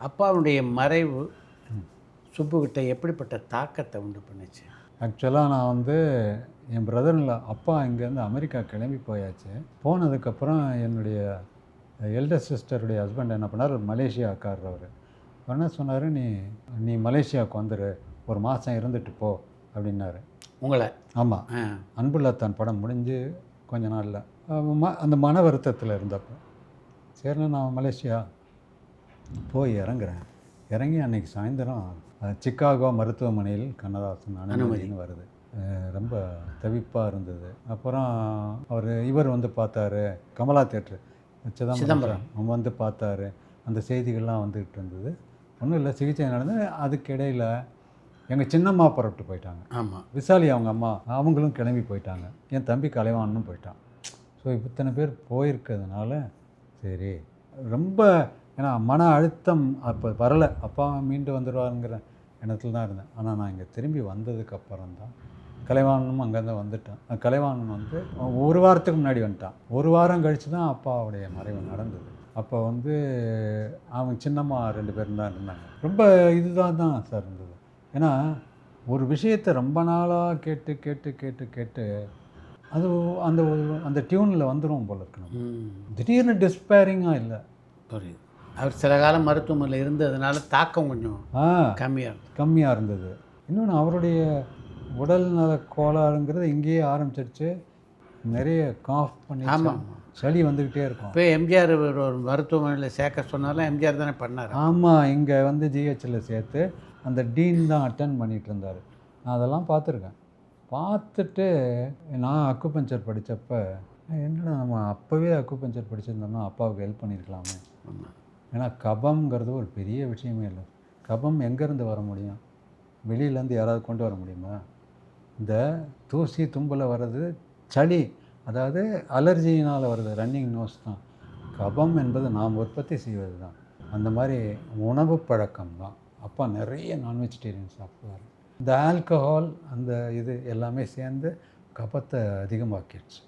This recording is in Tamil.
அப்பாவுடைய மறைவு சுப்புக்கிட்ட எப்படிப்பட்ட தாக்கத்தை உண்டு பண்ணுச்சு? ஆக்சுவலாக நான் வந்து என் பிரதர்ல அப்பா இங்கேருந்து அமெரிக்கா கிளம்பி போயாச்சு. போனதுக்கப்புறம் என்னுடைய எல்டர் சிஸ்டருடைய ஹஸ்பண்ட் என்ன பண்ணார், மலேசியாக்காரர் அவர். என்ன சொன்னார், நீ நீ மலேசியாவுக்கு வந்துரு, ஒரு மாதம் இருந்துட்டு போ அப்படின்னாரு. உங்களை? ஆமாம். அன்புள்ளத்தான் படம் முடிஞ்சு கொஞ்ச நாளில் அந்த மன வருத்தத்தில் இருந்தப்போ சரிண்ணா நான் மலேசியா போய் இறங்குறேன். இறங்கி அன்றைக்கி சாயந்தரம் சிக்காகோ மருத்துவமனையில் கண்ணதாசன் அனுமதின்னு வருது. ரொம்ப தவிப்பாக இருந்தது. அப்புறம் இவர் வந்து பார்த்தாரு, கமலா தேட்ரு சிதம்பரம் அவன் வந்து பார்த்தாரு. அந்த செய்திகள்லாம் வந்துக்கிட்டு இருந்தது. ஒன்றும் இல்லை, சிகிச்சை நடந்து அதுக்கிடையில் எங்கள் சின்னம்மா புறப்பட்டு போயிட்டாங்க. ஆமாம். விசாலி அவங்க அம்மா அவங்களும் கிளம்பி போயிட்டாங்க. என் தம்பி கலைவானும் போயிட்டான். ஸோ இத்தனை பேர் போயிருக்கிறதுனால சரி ரொம்ப ஏன்னா மன அழுத்தம் அப்போ வரலை. அப்பா மீண்டு வந்துடுவாருங்கிற எண்ணத்தில் தான் இருந்தேன். ஆனால் நான் இங்கே திரும்பி வந்ததுக்கப்புறம் தான் கலைவாணனும் அங்கேருந்து வந்துட்டான். கலைவாணன் வந்து ஒரு வாரத்துக்கு முன்னாடி வந்துட்டான். ஒரு வாரம் கழித்து தான் அப்பாவுடைய மறைவு நடந்தது. அப்போ வந்து அவங்க சின்னம்மா 2 பேரும் தான் இருந்தாங்க. ரொம்ப இதுதான் சார் இருந்தது. ஏன்னா ஒரு விஷயத்தை ரொம்ப நாளாக கேட்டு கேட்டு கேட்டு கேட்டு அது அந்த அந்த டியூனில் வந்துடும் போல இருக்கணும். திடீர்னு டிஸ்பேரிங்காக இல்லை. புரியுது. அவர் சில காலம் மருத்துவமனையில் இருந்ததுனால தாக்கம் கொஞ்சம் கம்மியாக இருந்தது. இன்னொன்று அவருடைய உடல் நல கோளாறுங்கிறது இங்கேயே ஆரம்பிச்சிருச்சு. நிறைய காஃப் பண்ணி சளி வந்துக்கிட்டே இருக்கும். இப்போ எம்ஜிஆர் ஒரு மருத்துவமனையில் சேர்க்க சொன்னாலும் எம்ஜிஆர் தானே பண்ணார். ஆமாம், இங்கே வந்து ஜிஹெச்சில் சேர்த்து அந்த டீன் தான் அட்டன் பண்ணிகிட்டு இருந்தார். நான் அதெல்லாம் பார்த்துருக்கேன். பார்த்துட்டு நான் அக்குபஞ்சர் படித்தப்போ என்னடா நம்ம அப்போவே அக்குபஞ்சர் படிச்சிருந்தோம்னா அப்பாவுக்கு ஹெல்ப் பண்ணியிருக்கலாமே. ஏன்னா கபம்ங்கிறது ஒரு பெரிய விஷயமே இல்லை. கபம் எங்கேருந்து வர முடியும்? வெளியிலேருந்து யாராவது கொண்டு வர முடியுமா? இந்த தூசி தும்பலை வர்றது சளி, அதாவது அலர்ஜினால் வருது, ரன்னிங் நோஸ் தான். கபம் என்பது நாம் உற்பத்தி செய்வது தான். அந்த மாதிரி உணவு பழக்கம் தான். அப்பா நிறைய நான் வெஜிடேரியன் சாப்பிடுவார். இந்த ஆல்கஹால் அந்த இது எல்லாமே சேர்ந்து கபத்தை அதிகமாக்கிடுச்சு.